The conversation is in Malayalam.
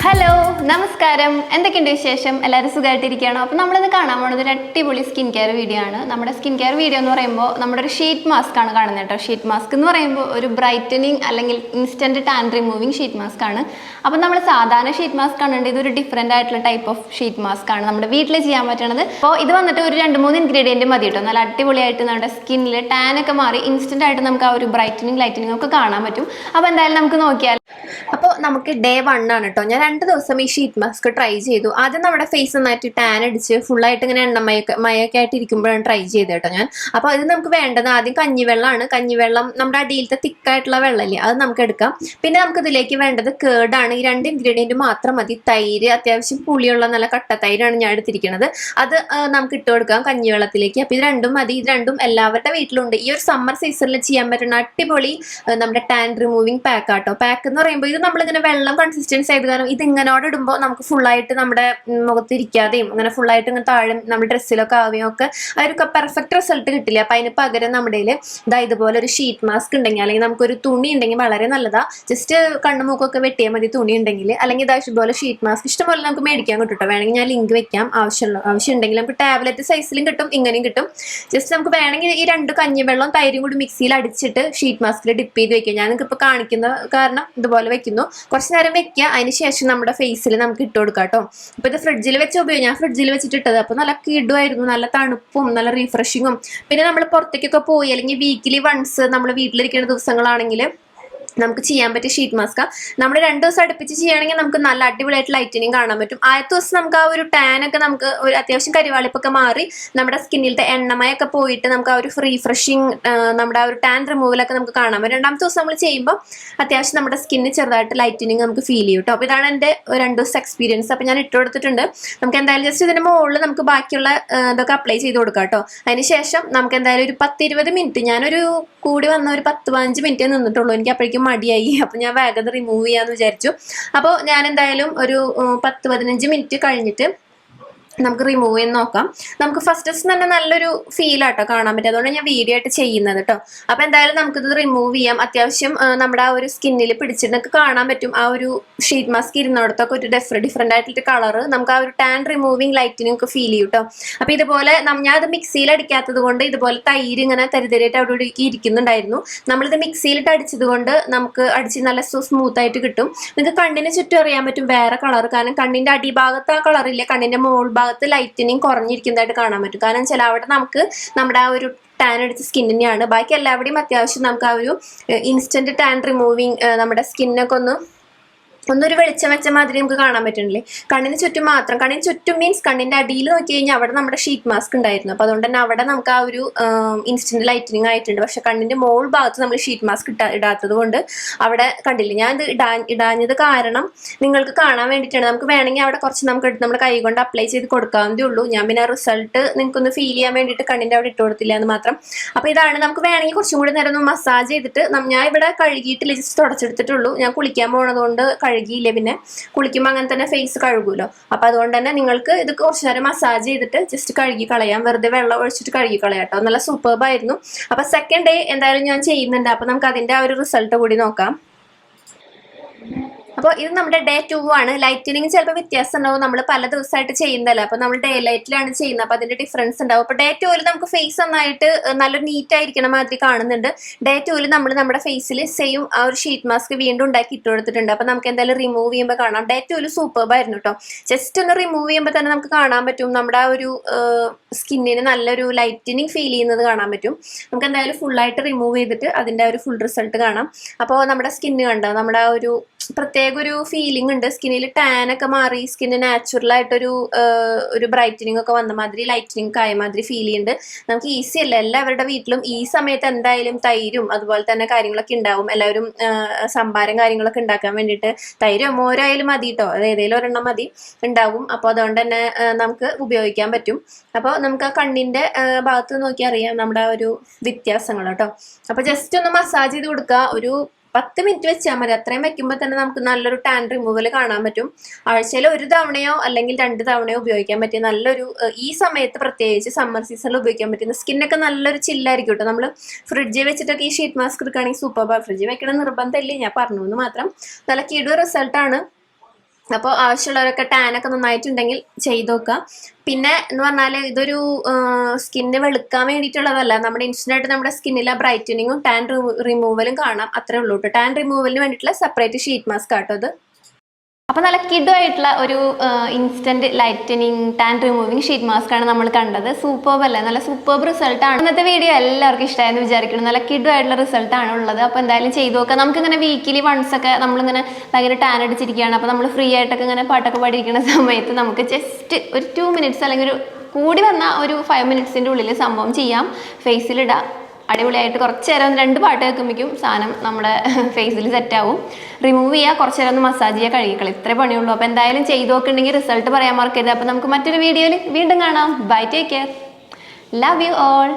ഹലോ നമസ്കാരം എന്തൊക്കെയുണ്ട് വിശേഷം എല്ലാവരും സുഖമായിട്ടിരിക്കുകയാണോ അപ്പോൾ നമ്മളിന്ന് കാണാൻ പോകുന്നത് ഒരു അടിപൊളി സ്കിൻ കെയർ വീഡിയോ ആണ് നമ്മുടെ സ്കിൻ കെയർ വീഡിയോ എന്ന് പറയുമ്പോൾ നമ്മുടെ ഒരു ഷീറ്റ് മാസ്ക് ആണ് കാണുന്നത് കേട്ടോ ഷീറ്റ് മാസ്ക് എന്ന് പറയുമ്പോൾ ഒരു ബ്രൈറ്റനിങ് അല്ലെങ്കിൽ instant tan removing sheet mask ആണ് അപ്പോൾ നമ്മൾ സാധാരണ ഷീറ്റ് മാസ്ക് ആണെങ്കിൽ ഇതൊരു ഡിഫറെൻ്റ് ആയിട്ടുള്ള ടൈപ്പ് ഓഫ് ഷീറ്റ് മാസ്ക് ആണ് നമ്മുടെ വീട്ടിൽ ചെയ്യാൻ പറ്റുന്നത് അപ്പോൾ ഇത് വന്നിട്ട് ഒരു 2-3 ഇൻഗ്രീഡിയൻറ്റ് മതി കേട്ടോ നല്ല അടിപൊളിയായിട്ട് നമ്മുടെ സ്കിന്നിൽ ടാൻ ഒക്കെ മാറി ഇൻസ്റ്റന്റ് ആയിട്ട് നമുക്ക് ആ ഒരു ബ്രൈറ്റനിങ് ലൈറ്റനിങ് ഒക്കെ കാണാൻ പറ്റും അപ്പോൾ എന്തായാലും നമുക്ക് നോക്കിയാൽ അപ്പോൾ നമുക്ക് ഡേ 1 ആണ് കേട്ടോ ഞാൻ 2 ദിവസം ഈ ഷീറ്റ് മാസ്ക് ട്രൈ ചെയ്തു ആദ്യം നമ്മുടെ ഫേസ് നന്നായിട്ട് ടാൻ അടിച്ച് ഫുള്ളായിട്ട് ഇങ്ങനെ മയൊക്കെ ആയിട്ട് ഇരിക്കുമ്പോഴാണ് ട്രൈ ചെയ്തത് കേട്ടോ ഞാൻ അപ്പോൾ ഇത് നമുക്ക് വേണ്ടത് ആദ്യം കഞ്ഞിവെള്ളമാണ് കഞ്ഞിവെള്ളം നമ്മുടെ അടിയിലത്തെ തിക്കായിട്ടുള്ള വെള്ളമില്ലേ അത് നമുക്ക് എടുക്കാം പിന്നെ നമുക്ക് ഇതിലേക്ക് വേണ്ടത് കേർഡാണ് ഈ 2 ഇൻഗ്രീഡിയൻറ്റ് മാത്രം മതി തൈര് അത്യാവശ്യം പുളിയുള്ള നല്ല കട്ട തൈരാണ് ഞാൻ എടുത്തിരിക്കുന്നത് അത് നമുക്ക് ഇട്ട് കൊടുക്കാം കഞ്ഞിവെള്ളത്തിലേക്ക് അപ്പോൾ ഇത് രണ്ടും മതി ഇത് രണ്ടും എല്ലാവരുടെ വീട്ടിലുണ്ട് ഈ ഒരു സമ്മർ സീസണിൽ ചെയ്യാൻ പറ്റുന്ന അടിപൊളി നമ്മുടെ ടാൻ റിമൂവിങ് പാക്ക് ആട്ടോ പാക്ക് എന്ന് പറയുമ്പോൾ ഇത് നമ്മളിങ്ങനെ വെള്ളം കൺസിസ്റ്റൻസി ആയത് കാരണം ഇത് ഇങ്ങനോട് ഇടുമ്പോൾ നമുക്ക് ഫുള്ളായിട്ട് നമ്മുടെ മുഖത്തിരിക്കാതെയും അങ്ങനെ ഫുള്ളായിട്ട് ഇങ്ങനെ താഴെ നമ്മുടെ ഡ്രസ്സിലൊക്കെ ആവുകയും ഒക്കെ ആ ഒരു പെർഫെക്റ്റ് റിസൾട്ട് കിട്ടില്ല അപ്പം അതിന് പകരം നമ്മുടെ ഇതാ ഇതുപോലെ ഒരു ഷീറ്റ് മാസ്ക് ഉണ്ടെങ്കിൽ അല്ലെങ്കിൽ നമുക്കൊരു തുണി ഉണ്ടെങ്കിൽ വളരെ നല്ലതാ ജസ്റ്റ് കണ്ണുമൂക്കൊക്കെ വെട്ടിയാൽ മതി തുണി ഉണ്ടെങ്കിൽ അല്ലെങ്കിൽ ഇതാ ഇതുപോലെ ഷീറ്റ് മാസ്ക് ഇഷ്ടംപോലെ നമുക്ക് മേടിക്കാൻ കിട്ടും വേണമെങ്കിൽ ഞാൻ ലിങ്ക് വെക്കാം ആവശ്യം ഉണ്ടെങ്കിൽ നമുക്ക് ടാബ്ലറ്റ് സൈസിലും കിട്ടും ഇങ്ങനെയും കിട്ടും ജസ്റ്റ് നമുക്ക് വേണമെങ്കിൽ ഈ 2 കഞ്ഞിവെള്ളം തൈരും കൂടി മിക്സിയിൽ അടിച്ചിട്ട് ഷീറ്റ് മാസ്കിൽ ഡിപ്പ് ചെയ്ത് വെക്കാം ഞാൻ നിങ്ങൾക്ക് ഇപ്പോൾ കാണിക്കുന്ന കാരണം ഇതുപോലെ വെക്കുന്നു കുറച്ച് നേരം വെക്കുക അതിന് ശേഷം നമ്മുടെ ഫേസിൽ നമുക്ക് ഇട്ട് കൊടുക്കാം കേട്ടോ അപ്പോൾ ഇത് ഫ്രിഡ്ജിൽ വെച്ച് ഞാൻ ഫ്രിഡ്ജിൽ വെച്ചിട്ട് ഇട്ടത് അപ്പോൾ നല്ല കിടുമായിരുന്നു നല്ല തണുപ്പും നല്ല റീഫ്രഷിങ്ങും പിന്നെ നമ്മൾ പുറത്തേക്കൊക്കെ പോയി അല്ലെങ്കിൽ വീക്കിലി വൺസ് നമ്മൾ വീട്ടിലിരിക്കുന്ന ദിവസങ്ങളാണെങ്കിൽ നമുക്ക് ചെയ്യാൻ പറ്റിയ ഷീറ്റ് മാസ്ക നമ്മൾ 2 ദിവസം അടുപ്പിച്ച് ചെയ്യുകയാണെങ്കിൽ നമുക്ക് നല്ല അടിപൊളിയായിട്ട് ലൈറ്റനിങ് കാണാൻ പറ്റും ആദ്യത്തെ ദിവസം നമുക്ക് ആ ഒരു ടാൻ ഒക്കെ നമുക്ക് ഒരു അത്യാവശ്യം കരിവാളിപ്പൊക്കെ മാറി നമ്മുടെ സ്കിന്നിലത്തെ എണ്ണമയൊക്കെ പോയിട്ട് നമുക്ക് ആ ഒരു റീഫ്രഷിങ് നമ്മുടെ ആ ഒരു ടാൻ റിമൂവലൊക്കെ നമുക്ക് കാണാൻ പറ്റും രണ്ടാമത്തെ ദിവസം നമ്മൾ ചെയ്യുമ്പോൾ അത്യാവശ്യം നമ്മുടെ സ്കിന്നിന് ചെറുതായിട്ട് ലൈറ്റനിങ് നമുക്ക് ഫീൽ ചെയ്യും കേട്ടോ അപ്പോൾ ഇതാണ് എൻ്റെ 2 ദിവസം എക്സ്പീരിയൻസ് അപ്പോൾ ഞാൻ ഇട്ട് കൊടുത്തിട്ടുണ്ട് നമുക്ക് എന്തായാലും ജസ്റ്റ് ഇതിൻ്റെ മുകളിൽ നമുക്ക് ബാക്കിയുള്ള ഇതൊക്കെ അപ്ലൈ ചെയ്ത് കൊടുക്കാം കേട്ടോ അതിന് ശേഷം നമുക്ക് എന്തായാലും ഒരു 10-20 മിനിറ്റ് ഞാനൊരു കൂടി വന്ന ഒരു 10-15 മിനിറ്റേ നിന്നിട്ടുള്ളൂ എനിക്ക് അപ്പോഴേക്കും മടിയായി അപ്പോൾ ഞാൻ വേഗം റിമൂവ് ചെയ്യാന്ന് വിചാരിച്ചു അപ്പോൾ ഞാൻ എന്തായാലും ഒരു 10-15 മിനിറ്റ് കഴിഞ്ഞിട്ട് നമുക്ക് റിമൂവ് ചെയ്ത് നോക്കാം നമുക്ക് ഫസ്റ്റ് തന്നെ നല്ലൊരു ഫീൽ ആട്ടോ കാണാൻ പറ്റും അതുകൊണ്ട് ഞാൻ വീഡിയോ ആയിട്ട് ചെയ്യുന്നത് കേട്ടോ അപ്പോൾ എന്തായാലും നമുക്കിത് റിമൂവ് ചെയ്യാം അത്യാവശ്യം നമ്മുടെ ആ ഒരു സ്കിന്നിൽ പിടിച്ചിട്ട് നമുക്ക് കാണാൻ പറ്റും ആ ഒരു ഷീറ്റ് മാസ്ക് ഇരുന്നിടത്തൊക്കെ ഒരു ഡിഫറെൻ്റ് ആയിട്ടുള്ള കളറ് നമുക്ക് ആ ഒരു ടാൻ റിമൂവിങ് ലൈറ്റിനും ഒക്കെ ഫീൽ ചെയ്യും കേട്ടോ അപ്പോൾ ഇതുപോലെ ഞാൻ അത് മിക്സിയിൽ അടിക്കാത്തത് കൊണ്ട് ഇതുപോലെ തൈര് ഇങ്ങനെ തരിതരായിട്ട് അവിടെ ഇരിക്കുന്നുണ്ടായിരുന്നു നമ്മളിത് മിക്സിയിലിട്ട് അടിച്ചത് കൊണ്ട് നമുക്ക് അടിച്ച് നല്ല സ്മൂത്ത് ആയിട്ട് കിട്ടും നിങ്ങൾക്ക് കണ്ണിന് ചുറ്റും അറിയാൻ പറ്റും വേറെ കളർ കാരണം കണ്ണിൻ്റെ അടിഭാഗത്ത് ആ കളറില്ല കണ്ണിൻ്റെ മോൾ ഭാഗത്ത് ലൈറ്റനിങ് കുറഞ്ഞിരിക്കുന്നതായിട്ട് കാണാൻ പറ്റും കാരണം വെച്ചാൽ അവിടെ നമുക്ക് നമ്മുടെ ആ ഒരു ടാൻ അടിച്ച സ്കിന്നിനെയാണ് ബാക്കി എല്ലാവരുടെയും അത്യാവശ്യം നമുക്ക് ആ ഒരു ഇൻസ്റ്റന്റ് ടാൻ റിമൂവിങ് നമ്മുടെ സ്കിന്നൊക്കെ ഒന്നൊരു വെളിച്ചം വെച്ച മാതിരി നമുക്ക് കാണാൻ പറ്റുന്നില്ലേ കണ്ണിന് ചുറ്റും മാത്രം കണ്ണിന് ചുറ്റും മീൻസ് കണ്ണിൻ്റെ അടിയിൽ നോക്കി കഴിഞ്ഞാൽ അവിടെ നമ്മുടെ ഷീറ്റ് മാസ്ക് ഉണ്ടായിരുന്നു അപ്പോൾ അതുകൊണ്ട് തന്നെ അവിടെ നമുക്ക് ആ ഒരു ഇൻസ്റ്റന്റ് ലൈറ്റനിങ് ആയിട്ടുണ്ട് പക്ഷെ കണ്ണിൻ്റെ മോൾ ഭാഗത്ത് നമ്മൾ ഷീറ്റ് മാസ്ക് ഇടാത്തത് കൊണ്ട് അവിടെ കണ്ടില്ല ഞാൻ ഇത് ഇടാഞ്ഞത് കാരണം നിങ്ങൾക്ക് കാണാൻ വേണ്ടിയിട്ടാണ് നമുക്ക് വേണമെങ്കിൽ അവിടെ കുറച്ച് നമുക്ക് എടുത്ത് നമ്മുടെ കൈ കൊണ്ട് അപ്ലൈ ചെയ്ത് കൊടുക്കാവുന്നതേ ഉള്ളൂ ഞാൻ പിന്നെ റിസൾട്ട് നിങ്ങൾക്കൊന്ന് ഫീൽ ചെയ്യാൻ വേണ്ടിയിട്ട് കണ്ണിൻ്റെ അവിടെ ഇട്ട് കൊടുത്തില്ല എന്ന് മാത്രം അപ്പോൾ ഇതാണ് നമുക്ക് വേണമെങ്കിൽ കുറച്ചും കൂടി നേരം ഒന്ന് മസാജ് ചെയ്തിട്ട് ഞാൻ ഇവിടെ കഴുകിയിട്ടില്ല ജസ്റ്റ് തുടച്ചെടുത്തിട്ടുള്ളൂ ഞാൻ കുളിക്കാൻ പോണതുകൊണ്ട് കഴുകിയില്ലേ പിന്നെ കുളിക്കുമ്പോൾ അങ്ങനെ തന്നെ ഫേസ് കഴുകുമല്ലോ അപ്പോൾ അതുകൊണ്ട് തന്നെ നിങ്ങൾക്ക് ഇത് കുറച്ച് നേരം മസാജ് ചെയ്തിട്ട് ജസ്റ്റ് കഴുകി കളയാം വെറുതെ വെള്ളം ഒഴിച്ചിട്ട് കഴുകി കളയാം കേട്ടോ നല്ല സൂപ്പർബായിരുന്നു അപ്പോൾ സെക്കൻഡ് ഡേ എന്തായാലും ഞാൻ ചെയ്യുന്നുണ്ട് അപ്പോൾ നമുക്ക് അതിൻ്റെ ആ ഒരു റിസൾട്ട് കൂടി നോക്കാം അപ്പോൾ ഇത് നമ്മുടെ ഡേ 2 ആണ് ലൈറ്റനിങ് ചിലപ്പോൾ വ്യത്യാസം ഉണ്ടാവും നമ്മൾ പല ദിവസമായിട്ട് ചെയ്യുന്നതല്ല അപ്പോൾ നമ്മൾ ഡേ ലൈറ്റിലാണ് ചെയ്യുന്നത് അപ്പോൾ അതിൻ്റെ ഡിഫറൻസ് ഉണ്ടാവും അപ്പോൾ ഡേ 2 നമുക്ക് ഫേസ് നന്നായിട്ട് നല്ലൊരു നീറ്റ് ആയിരിക്കണ മാതിരി കാണുന്നുണ്ട് ഡേ 2 നമ്മൾ നമ്മുടെ ഫേസിൽ സെയിം ആ ഒരു ഷീറ്റ് മാസ്ക് വീണ്ടും ഉണ്ടാക്കി ഇട്ട് കൊടുത്തിട്ടുണ്ട് അപ്പോൾ നമുക്ക് എന്തായാലും റിമൂവ് ചെയ്യുമ്പോൾ കാണാം ഡേ 2 സൂപ്പർബായിരുന്നു കേട്ടോ ജസ്റ്റ് ഒന്ന് റിമൂവ് ചെയ്യുമ്പോൾ തന്നെ നമുക്ക് കാണാൻ പറ്റും നമ്മുടെ ആ ഒരു സ്കിന്നിന് നല്ലൊരു ലൈറ്റനിങ് ഫീൽ ചെയ്യുന്നത് കാണാൻ പറ്റും നമുക്ക് എന്തായാലും ഫുള്ളായിട്ട് റിമൂവ് ചെയ്തിട്ട് അതിൻ്റെ ഒരു ഫുൾ റിസൾട്ട് കാണാം അപ്പോൾ നമ്മുടെ സ്കിന്ന് കണ്ടോ നമ്മുടെ ആ ഒരു പ്രത്യേക ഒരു ഫീലിംഗ് ഉണ്ട് സ്കിന്നിൽ ടാൻ ഒക്കെ മാറി സ്കിന്ന് നാച്ചുറൽ ആയിട്ടൊരു ബ്രൈറ്റനിങ് ഒക്കെ വന്ന മാതിരി ലൈറ്റനിങ് ആയ മാതിരി ഫീൽ ചെയ്യുന്നുണ്ട് നമുക്ക് ഈസി അല്ല എല്ലാവരുടെ വീട്ടിലും ഈ സമയത്ത് എന്തായാലും തൈരും അതുപോലെ തന്നെ കാര്യങ്ങളൊക്കെ ഉണ്ടാവും എല്ലാവരും സംഭാരം കാര്യങ്ങളൊക്കെ ഉണ്ടാക്കാൻ വേണ്ടിയിട്ട് തൈരോ മോരായാലും മതി കേട്ടോ അത് ഏതെങ്കിലും ഒരെണ്ണം മതി ഉണ്ടാവും അപ്പോൾ അതുകൊണ്ട് തന്നെ നമുക്ക് ഉപയോഗിക്കാൻ പറ്റും അപ്പോൾ നമുക്ക് ആ കണ്ണിൻ്റെ ഭാഗത്ത് നോക്കി അറിയാം നമ്മുടെ ആ ഒരു വ്യത്യാസങ്ങൾ കേട്ടോ അപ്പോൾ ജസ്റ്റ് ഒന്ന് മസാജ് ചെയ്ത് കൊടുക്കുക ഒരു 10 മിനിറ്റ് വെച്ചാൽ മതി അത്രയും വെക്കുമ്പോൾ തന്നെ നമുക്ക് നല്ലൊരു ടാൻ റിമൂവൽ കാണാൻ പറ്റും ആഴ്ചയിൽ 1 തവണയോ അല്ലെങ്കിൽ 2 തവണയോ ഉപയോഗിക്കാൻ പറ്റിയ നല്ലൊരു ഈ സമയത്ത് പ്രത്യേകിച്ച് സമ്മർ സീസണിൽ ഉപയോഗിക്കാൻ പറ്റുന്ന സ്കിന്നൊക്കെ നല്ലൊരു ചില്ലായിരിക്കും കേട്ടോ നമ്മൾ ഫ്രിഡ്ജിൽ വെച്ചിട്ടൊക്കെ ഈ ഷീറ്റ് മാസ്ക് എടുക്കുകയാണെങ്കിൽ സൂപ്പർ ഫ്രിഡ്ജിൽ വെക്കണം നിർബന്ധമില്ല ഞാൻ പറഞ്ഞു എന്ന് മാത്രം നല്ല കിടു റിസൾട്ടാണ് അപ്പോൾ ആവശ്യമുള്ളവരൊക്കെ ടാനൊക്കെ നന്നായിട്ടുണ്ടെങ്കിൽ ചെയ്ത് നോക്കുക. പിന്നെ എന്ന് പറഞ്ഞാൽ ഇതൊരു സ്കിന്ന് വെളുക്കാൻ വേണ്ടിയിട്ടുള്ളതല്ല. നമ്മുടെ ഇൻസ്റ്റൻ്റായിട്ട് നമ്മുടെ സ്കിന്നിലെ ബ്രൈറ്റനിങ്ങും ടാൻ റിമൂവലും കാണാം. അത്രേ ഉള്ളൂ കേട്ടോ. ടാൻ റിമൂവലിന് വേണ്ടിയിട്ടുള്ള സെപ്പറേറ്റ് ഷീറ്റ് മാസ്ക് ആട്ടോ അത്. അപ്പോൾ നല്ല കിഡുമായിട്ടുള്ള ഒരു instant lightening tan removing sheet mask ആണ് നമ്മൾ കണ്ടത്. സൂപ്പർബ് അല്ലേ? നല്ല സൂപ്പർബ് റിസൾട്ടാണ്. ഇന്നത്തെ വീഡിയോ എല്ലാവർക്കും ഇഷ്ടമായെന്ന് വിചാരിക്കണം. നല്ല കിഡുമായിട്ടുള്ള റിസൾട്ടാണ് ഉള്ളത്. അപ്പോൾ എന്തായാലും ചെയ്ത് നോക്കാം. നമുക്കിങ്ങനെ വീക്കിലി വൺസ് ഒക്കെ നമ്മളിങ്ങനെ ഭയങ്കര ടാൻ അടിച്ചിരിക്കുകയാണ്. അപ്പോൾ നമ്മൾ ഫ്രീ ആയിട്ടൊക്കെ ഇങ്ങനെ പാട്ടൊക്കെ പാടിയിരിക്കുന്ന സമയത്ത് നമുക്ക് ജസ്റ്റ് ഒരു 2 മിനിറ്റ്സ് അല്ലെങ്കിൽ ഒരു കൂടി വന്നാൽ ഒരു 5 മിനിറ്റ്സിൻ്റെ ഉള്ളിൽ സംഭവം ചെയ്യാം. ഫേസിലിടാം. അടിപൊളിയായിട്ട് കുറച്ച് നേരം 2 പാട്ട് കേൾക്കുമ്പോഴേക്കും സാധനം നമ്മുടെ ഫേസിൽ സെറ്റാവും. റിമൂവ് ചെയ്യുക, കുറച്ച് നേരം ഒന്ന് മസാജ് ചെയ്യുക, കഴുകിക്കളി. ഇത്രേ പണിയുള്ളൂ. അപ്പോൾ എന്തായാലും ചെയ്ത് നോക്കുന്നുണ്ടെങ്കിൽ റിസൾട്ട് പറയാൻ മറക്കരുത്. അപ്പോൾ നമുക്ക് മറ്റൊരു വീഡിയോയിൽ വീണ്ടും കാണാം. Bye, take care, love you all.